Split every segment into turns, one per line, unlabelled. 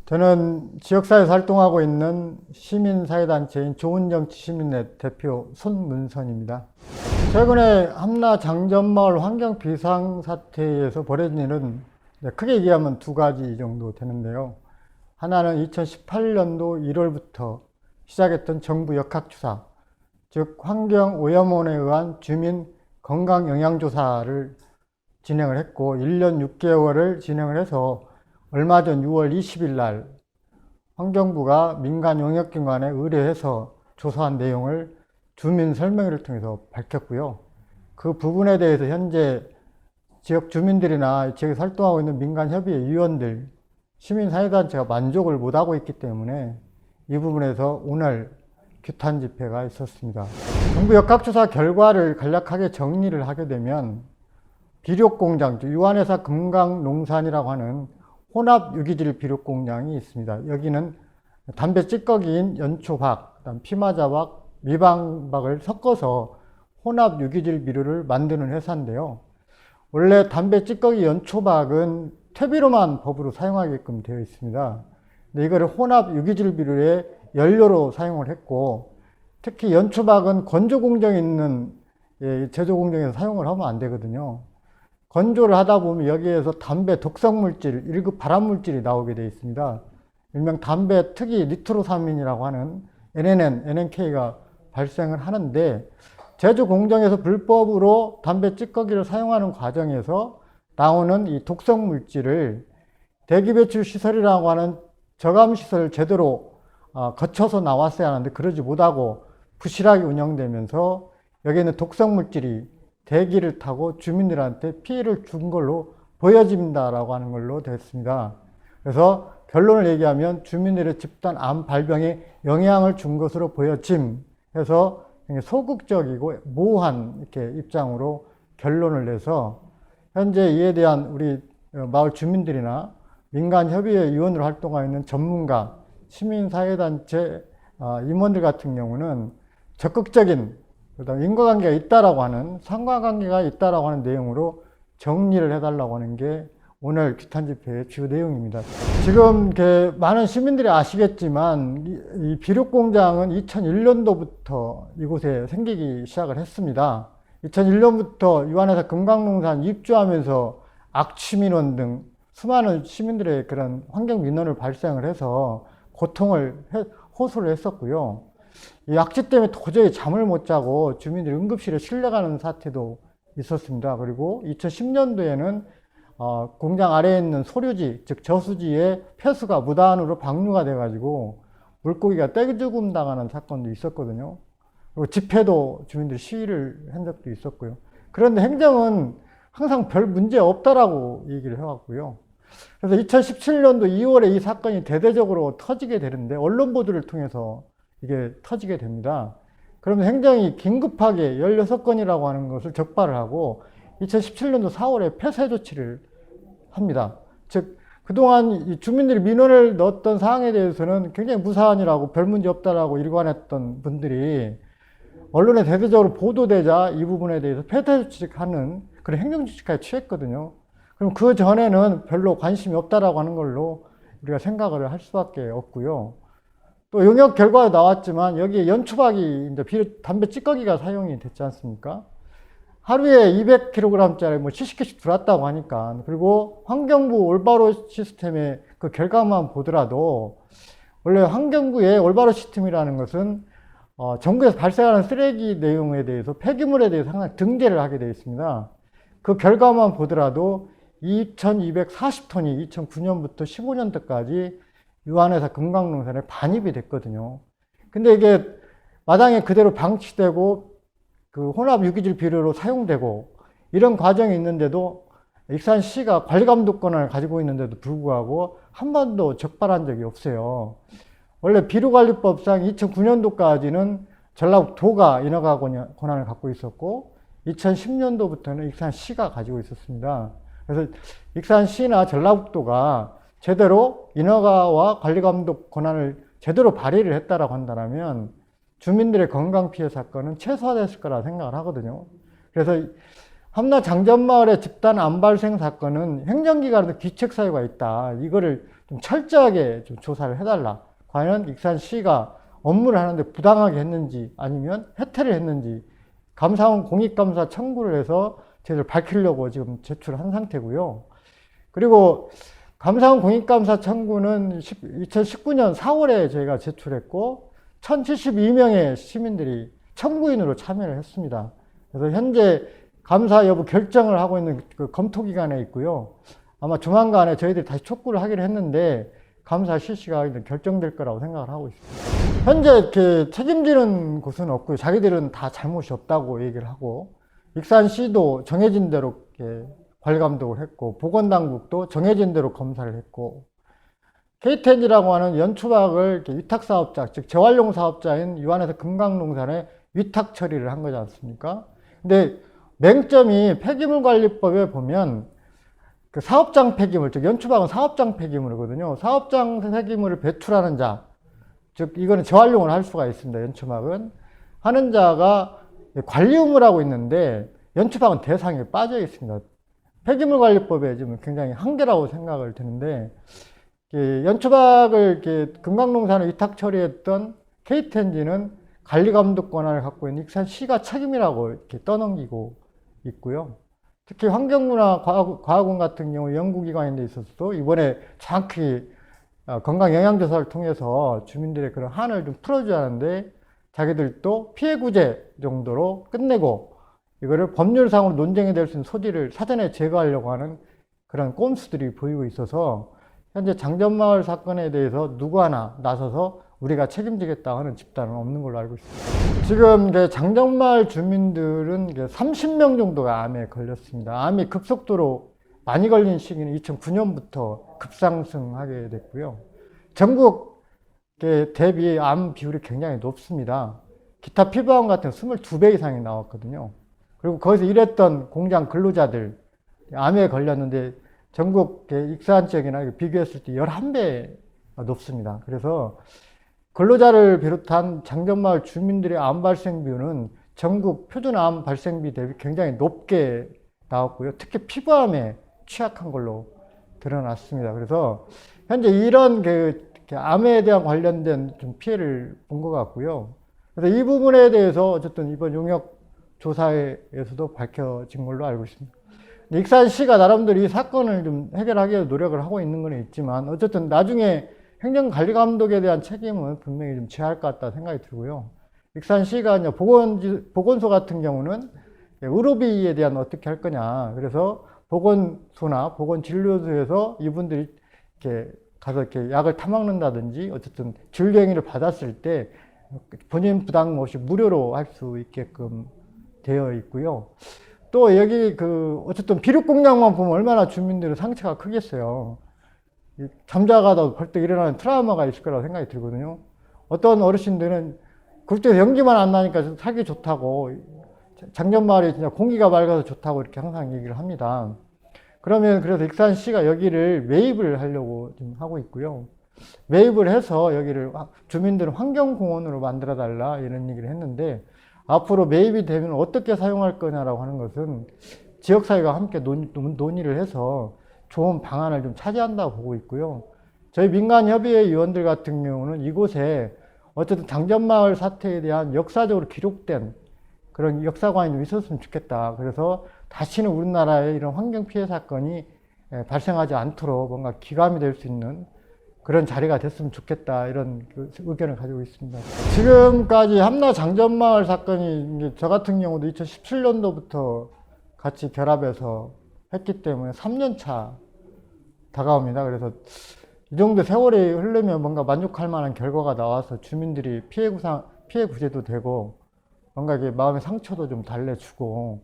저는 지역사회에서 활동하고 있는 시민사회단체인 좋은정치 시민의 대표 손문선입니다. 최근에 함나 장전마을 환경 비상사태에서 벌어진 일은 크게 얘기하면 두 가지 정도 되는데요. 하나는 2018년도 1월부터 시작했던 정부 역학조사, 즉 환경오염원에 의한 주민 건강영향조사를 진행을 했고 1년 6개월을 진행을 해서 얼마 전 6월 20일 날 환경부가 민간 용역기관에 의뢰해서 조사한 내용을 주민 설명회를 통해서 밝혔고요. 그 부분에 대해서 현재 지역 주민들이나 지역에서 활동하고 있는 민간협의회 위원들, 시민사회단체가 만족을 못하고 있기 때문에 이 부분에서 오늘 규탄 집회가 있었습니다. 정부 역학조사 결과를 간략하게 정리를 하게 되면 비료공장, 유한회사 금강농산이라고 하는 혼합 유기질 비료공장이 있습니다. 여기는 담배 찌꺼기인 연초박, 피마자박, 미방박을 섞어서 혼합 유기질 비료를 만드는 회사인데요. 원래 담배 찌꺼기 연초박은 퇴비로만 법으로 사용하게끔 되어 있습니다. 근데 이거를 혼합 유기질 비료의 연료로 사용을 했고, 특히 연초박은 건조 공정에 있는 제조 공정에서 사용을 하면 안 되거든요. 건조를 하다 보면 여기에서 담배 독성물질, 1급 발암물질이 나오게 되어 있습니다. 일명 담배 특이 니트로사민이라고 하는 NNN, NNK가 발생을 하는데, 제조 공정에서 불법으로 담배 찌꺼기를 사용하는 과정에서 나오는 이 독성물질을 대기배출시설이라고 하는 저감시설을 제대로 거쳐서 나왔어야 하는데 그러지 못하고 부실하게 운영되면서 여기에 있는 독성물질이 대기를 타고 주민들한테 피해를 준 걸로 보여진다라고 하는 걸로 됐습니다. 그래서 결론을 얘기하면 주민들의 집단 암 발병에 영향을 준 것으로 보여짐 해서 소극적이고 모호한 이렇게 입장으로 결론을 내서 현재 이에 대한 우리 마을 주민들이나 민간협의회 위원으로 활동하고 있는 전문가, 시민사회단체 임원들 같은 경우는 적극적인 인과관계가 있다라고 하는, 상관관계가 있다라고 하는 내용으로 정리를 해달라고 하는 게 오늘 규탄 집회의 주요 내용입니다. 지금 많은 시민들이 아시겠지만 이 비료공장은 2001년도부터 이곳에 생기기 시작을 했습니다. 2001년부터 유한회사 금강농산 입주하면서 악취민원 등 수많은 시민들의 그런 환경민원을 발생을 해서 고통을 호소를 했었고요. 이 악취 때문에 도저히 잠을 못 자고 주민들이 응급실에 실려가는 사태도 있었습니다. 그리고 2010년도에는 공장 아래에 있는 소류지, 즉 저수지에 폐수가 무단으로 방류가 돼가지고 물고기가 떼죽음 당하는 사건도 있었거든요. 그리고 집회도 주민들이 시위를 한 적도 있었고요. 그런데 행정은 항상 별 문제 없다라고 얘기를 해왔고요. 그래서 2017년도 2월에 이 사건이 대대적으로 터지게 되는데 언론 보도를 통해서 이게 터지게 됩니다. 그러면 행정이 긴급하게 16건이라고 하는 것을 적발을 하고 2017년도 4월에 폐쇄 조치를 합니다. 즉 그동안 이 주민들이 민원을 넣었던 사항에 대해서는 굉장히 무사안이라고 별 문제 없다라고 일관했던 분들이 언론에 대대적으로 보도되자 이 부분에 대해서 폐쇄 조치하는 그런 행정조치까지 취했거든요. 그럼 그 전에는 별로 관심이 없다라고 하는 걸로 우리가 생각을 할 수밖에 없고요. 또 용역 결과가 나왔지만 여기에 연초박이 이제 담배 찌꺼기가 사용이 됐지 않습니까? 하루에 200kg짜리 70개씩 들어왔다고 하니까, 그리고 환경부 올바로 시스템의 그 결과만 보더라도 원래 환경부의 올바로 시스템이라는 것은 전국에서 발생하는 쓰레기 내용에 대해서 폐기물에 대해서 항상 등재를 하게 되어 있습니다. 그 결과만 보더라도 2240톤이 2009년부터 15년도까지 유한회사 금강농산에 반입이 됐거든요. 근데 이게 마당에 그대로 방치되고 그 혼합 유기질 비료로 사용되고 이런 과정이 있는데도 익산시가 관리감독 권한을 가지고 있는데도 불구하고 한 번도 적발한 적이 없어요. 원래 비료관리법상 2009년도까지는 전라북도가 인허가 권한을 갖고 있었고 2010년도부터는 익산시가 가지고 있었습니다. 그래서 익산시나 전라북도가 제대로 인허가와 관리감독 권한을 제대로 발휘를 했다라고 한다면 주민들의 건강 피해 사건은 최소화됐을 거라 생각을 하거든요. 그래서 함나 장전마을의 집단 암 발생 사건은 행정기관에도 귀책 사유가 있다. 이거를 좀 철저하게 좀 조사를 해달라. 과연 익산시가 업무를 하는데 부당하게 했는지 아니면 해태를 했는지 감사원 공익감사 청구를 해서 저희들 밝히려고 지금 제출한 상태고요. 그리고 감사원 공익감사 청구는 2019년 4월에 저희가 제출했고 1072명의 시민들이 청구인으로 참여를 했습니다. 그래서 현재 감사 여부 결정을 하고 있는 그 검토 기간에 있고요. 아마 조만간에 저희들이 다시 촉구를 하기로 했는데 감사 실시가 결정될 거라고 생각을 하고 있습니다. 현재 이렇게 책임지는 곳은 없고요. 자기들은 다 잘못이 없다고 얘기를 하고 익산시도 정해진 대로 이렇게 관리감독을 했고 보건당국도 정해진 대로 검사를 했고 KTNG라고 하는 연초박을 위탁사업자, 즉 재활용 사업자인 유한에서 금강농산에 위탁 처리를 한 거지 않습니까? 근데 맹점이 폐기물관리법에 보면 그 사업장 폐기물, 즉 연초박은 사업장 폐기물이거든요. 사업장 폐기물을 배출하는 자, 즉 이거는 재활용을 할 수가 있습니다. 연초박은 하는 자가 관리 의무라고 있는데 연초박은 대상에 빠져 있습니다. 폐기물관리법에 지금 굉장히 한계라고 생각을 드는데 연초박을 이렇게 금강농산을 위탁 처리했던 KTNG는 관리감독 권한을 갖고 있는 익산시가 책임이라고 이렇게 떠넘기고 있고요. 특히 환경문화과학원 같은 경우 연구기관인 데 있어서도 이번에 정확히 건강영향조사를 통해서 주민들의 그런 한을 좀 풀어줘야 하는데 자기들도 피해구제 정도로 끝내고 이거를 법률상으로 논쟁이 될 수 있는 소지를 사전에 제거하려고 하는 그런 꼼수들이 보이고 있어서 현재 장전마을 사건에 대해서 누구 하나 나서서 우리가 책임지겠다 하는 집단은 없는 걸로 알고 있습니다. 지금 장전마을 주민들은 30명 정도가 암에 걸렸습니다. 암이 급속도로 많이 걸린 시기는 2009년부터 급상승하게 됐고요. 전국 대비 암 비율이 굉장히 높습니다. 기타 피부암 같은 22배 이상이 나왔거든요. 그리고 거기서 일했던 공장 근로자들 암에 걸렸는데 전국 익산 지역이나 비교했을 때 11배 높습니다. 그래서 근로자를 비롯한 장전마을 주민들의 암 발생 비율은 전국 표준 암 발생비 대비 굉장히 높게 나왔고요. 특히 피부암에 취약한 걸로 드러났습니다. 그래서 현재 이런 암에 대한 관련된 좀 피해를 본 것 같고요. 그래서 이 부분에 대해서 어쨌든 이번 용역 조사에서도 밝혀진 걸로 알고 있습니다. 익산시가 나름대로 이 사건을 좀 해결하기 위해 노력을 하고 있는 건 있지만 어쨌든 나중에 행정관리감독에 대한 책임은 분명히 좀 져야 할 것 같다 생각이 들고요. 익산시가 이제 보건소 같은 경우는 의료비에 대한 어떻게 할 거냐. 그래서 보건소나 보건진료소에서 이분들이 이렇게 가서 이렇게 약을 타먹는다든지 어쨌든 진료행위를 받았을 때 본인 부담 없이 무료로 할 수 있게끔 되어 있고요. 또 여기 어쨌든 비료공장만 보면 얼마나 주민들은 상처가 크겠어요. 잠자가다 벌떡 일어나는 트라우마가 있을 거라고 생각이 들거든요. 어떤 어르신들은 그쪽에서 연기만 안 나니까 살기 좋다고, 장전마을이 진짜 공기가 맑아서 좋다고 이렇게 항상 얘기를 합니다. 그러면 그래서 익산시가 여기를 매입을 하려고 지금 하고 있고요. 매입을 해서 여기를 주민들은 환경공원으로 만들어 달라 이런 얘기를 했는데 앞으로 매입이 되면 어떻게 사용할 거냐라고 하는 것은 지역사회가 함께 논의를 해서 좋은 방안을 좀 차지한다고 보고 있고요. 저희 민간협의회 위원들 같은 경우는 이곳에 어쨌든 장전마을 사태에 대한 역사적으로 기록된 그런 역사관이 좀 있었으면 좋겠다. 그래서 다시는 우리나라에 이런 환경피해 사건이 발생하지 않도록 뭔가 기감이 될 수 있는 그런 자리가 됐으면 좋겠다. 이런 의견을 가지고 있습니다. 지금까지 함나 장전마을 사건이 저 같은 경우도 2017년도부터 같이 결합해서 했기 때문에 3년 차 다가옵니다. 그래서 이 정도 세월이 흐르면 뭔가 만족할 만한 결과가 나와서 주민들이 피해 구제도 되고 뭔가 이게 마음의 상처도 좀 달래주고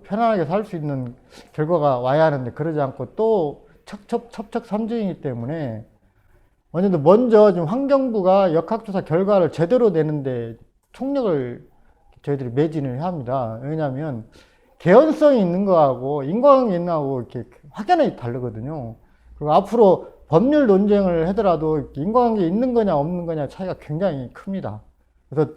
편안하게 살 수 있는 결과가 와야 하는데 그러지 않고 또 첩첩삼중이기 때문에 어쨌든 먼저 지금 환경부가 역학조사 결과를 제대로 내는데 총력을 저희들이 매진을 해야 합니다. 왜냐하면 개연성이 있는 거하고 인과관계 있는 거하고 이렇게 확연히 다르거든요. 그리고 앞으로 법률 논쟁을 하더라도 인과관계 있는 거냐 없는 거냐 차이가 굉장히 큽니다. 그래서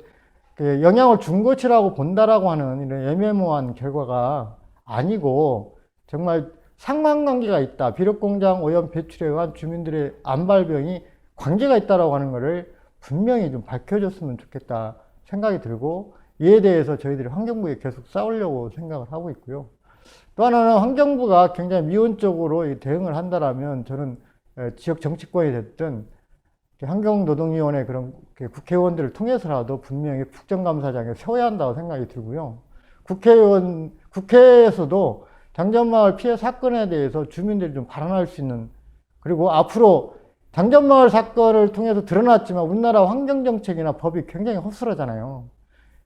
영향을 준 것이라고 본다라고 하는 이런 애매모호한 결과가 아니고 정말 상관관계가 있다. 비료공장 오염 배출에 의한 주민들의 암발병이 관계가 있다라고 하는 것을 분명히 좀 밝혀줬으면 좋겠다 생각이 들고, 이에 대해서 저희들이 환경부에 계속 싸우려고 생각을 하고 있고요. 또 하나는 환경부가 굉장히 미온적으로 대응을 한다라면 저는 지역 정치권이 됐든 환경노동위원회 그런 국회의원들을 통해서라도 분명히 국정감사장에 세워야 한다고 생각이 들고요. 국회에서도 장전마을 피해 사건에 대해서 주민들이 좀 발언할 수 있는, 그리고 앞으로 장전마을 사건을 통해서 드러났지만 우리나라 환경정책이나 법이 굉장히 허술하잖아요.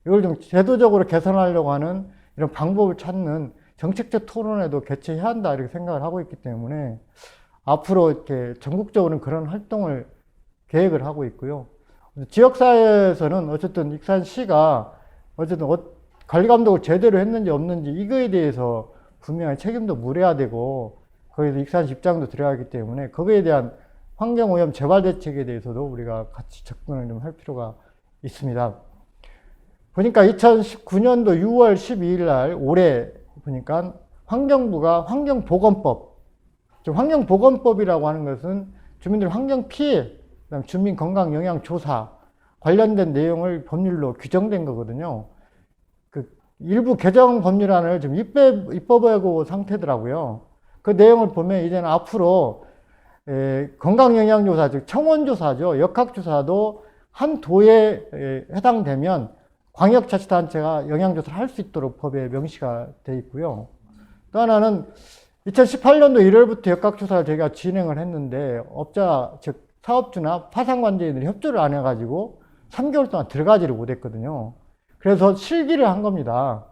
이걸 좀 제도적으로 개선하려고 하는 이런 방법을 찾는 정책적 토론회도 개최해야 한다 이렇게 생각을 하고 있기 때문에 앞으로 이렇게 전국적으로는 그런 활동을 계획을 하고 있고요. 지역사회에서는 어쨌든 익산시가 어쨌든 관리감독을 제대로 했는지 없는지 이거에 대해서 분명히 책임도 물어야 되고, 거기서 익산시 입장도 들어야 하기 때문에 거기에 대한 환경오염 재발 대책에 대해서도 우리가 같이 접근을 좀 할 필요가 있습니다. 보니까 2019년도 6월 12일 날 올해 보니까 환경부가 환경보건법, 환경보건법이라고 하는 것은 주민들 환경 피해, 그다음 주민 건강 영향 조사 관련된 내용을 법률로 규정된 거거든요. 일부 개정 법률안을 지금 입법하고 상태더라고요. 그 내용을 보면 이제는 앞으로 건강영향조사, 즉 청원조사죠. 역학조사도 한 도에 해당되면 광역자치단체가 영향조사를 할 수 있도록 법에 명시가 되어 있고요. 또 하나는 2018년도 1월부터 역학조사를 저희가 진행을 했는데 업자, 즉 사업주나 파산관계인들이 협조를 안 해가지고 3개월 동안 들어가지를 못했거든요. 그래서 실기를 한 겁니다.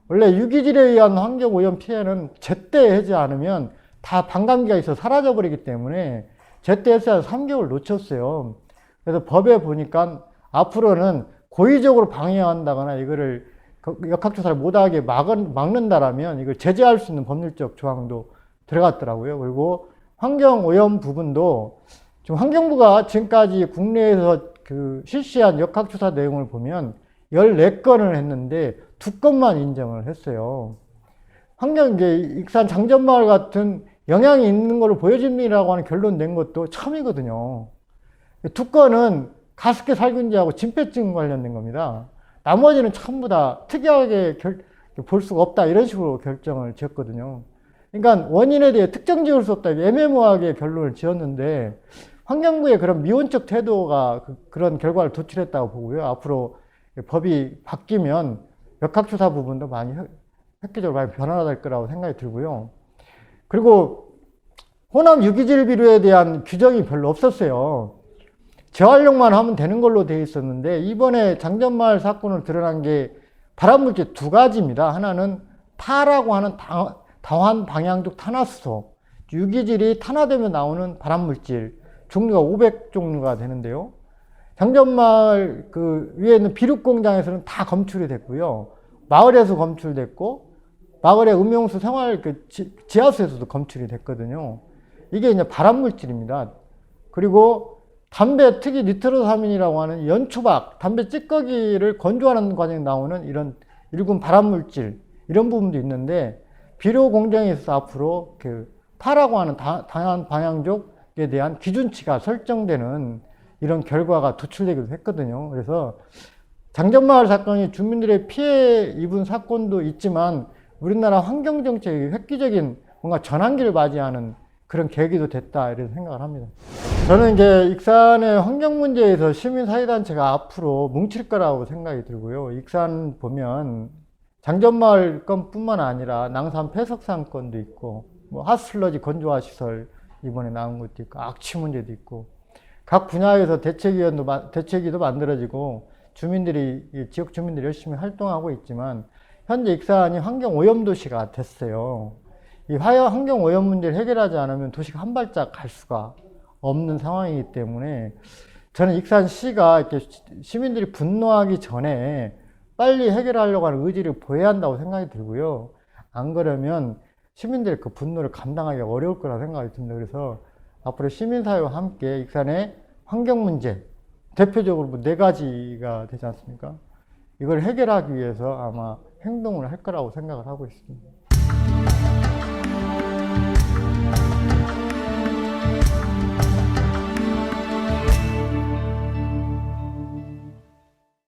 원래 유기질에 의한 환경오염 피해는 제때 하지 않으면 다 반감기가 있어 사라져버리기 때문에 제때 했어야 3개월 놓쳤어요. 그래서 법에 보니까 앞으로는 고의적으로 방해한다거나 이거를 역학조사를 못하게 막는다라면 이걸 제재할 수 있는 법률적 조항도 들어갔더라고요. 그리고 환경오염 부분도 지금 환경부가 지금까지 국내에서 실시한 역학조사 내용을 보면 14건을 했는데 2건만 인정을 했어요. 익산 장전마을 같은 영향이 있는 걸로 보여집니다라고 하는 결론 낸 것도 처음이거든요. 2건은 가습기 살균제하고 진폐증 관련된 겁니다. 나머지는 전부 다 특이하게 볼 수가 없다 이런 식으로 결정을 지었거든요. 그러니까 원인에 대해 특정 지을 수 없다 애매모호하게 결론을 지었는데 환경부의 그런 미온적 태도가 그런 결과를 도출했다고 보고요. 앞으로 법이 바뀌면 역학조사 부분도 많이 획기적으로 많이 변화될 거라고 생각이 들고요. 그리고 호남 유기질 비료에 대한 규정이 별로 없었어요. 재활용만 하면 되는 걸로 되어 있었는데 이번에 장전마을 사건으로 드러난 게 발암물질 2가지입니다. 하나는 타라고 하는 다환 방향족 탄화수소, 유기질이 탄화되면 나오는 발암물질 종류가 500종류가 되는데요. 장전마을 위에 있는 비료공장에서는 다 검출이 됐고요. 마을에서 검출됐고, 마을의 음용수 생활 지하수에서도 검출이 됐거든요. 이게 이제 발암물질입니다. 그리고 담배 특이 니트로사민이라고 하는 연초박, 담배 찌꺼기를 건조하는 과정에 나오는 이런 일군 발암물질, 이런 부분도 있는데, 비료 공장에 있어서 앞으로 타라고 하는 다양한 방향족에 대한 기준치가 설정되는 이런 결과가 도출되기도 했거든요. 그래서 장전마을 사건이 주민들의 피해 입은 사건도 있지만 우리나라 환경정책이 획기적인 뭔가 전환기를 맞이하는 그런 계기도 됐다 이런 생각을 합니다. 저는 이제 익산의 환경 문제에서 시민사회단체가 앞으로 뭉칠 거라고 생각이 들고요. 익산 보면 장전마을 건뿐만 아니라 낭산 폐석산 건도 있고, 핫슬러지 건조화 시설 이번에 나온 것도 있고, 악취 문제도 있고, 각 분야에서 대책위도 만들어지고 지역 주민들이 열심히 활동하고 있지만 현재 익산이 환경오염도시가 됐어요. 이 환경오염 문제를 해결하지 않으면 도시가 한 발짝 갈 수가 없는 상황이기 때문에 저는 익산시가 이렇게 시민들이 분노하기 전에 빨리 해결하려고 하는 의지를 보여야 한다고 생각이 들고요. 안 그러면 시민들의 그 분노를 감당하기 어려울 거라 생각이 듭니다. 그래서 앞으로 시민사회와 함께 익산의 환경 문제, 대표적으로 4가지가 되지 않습니까? 이걸 해결하기 위해서 아마 행동을 할 거라고 생각을 하고 있습니다.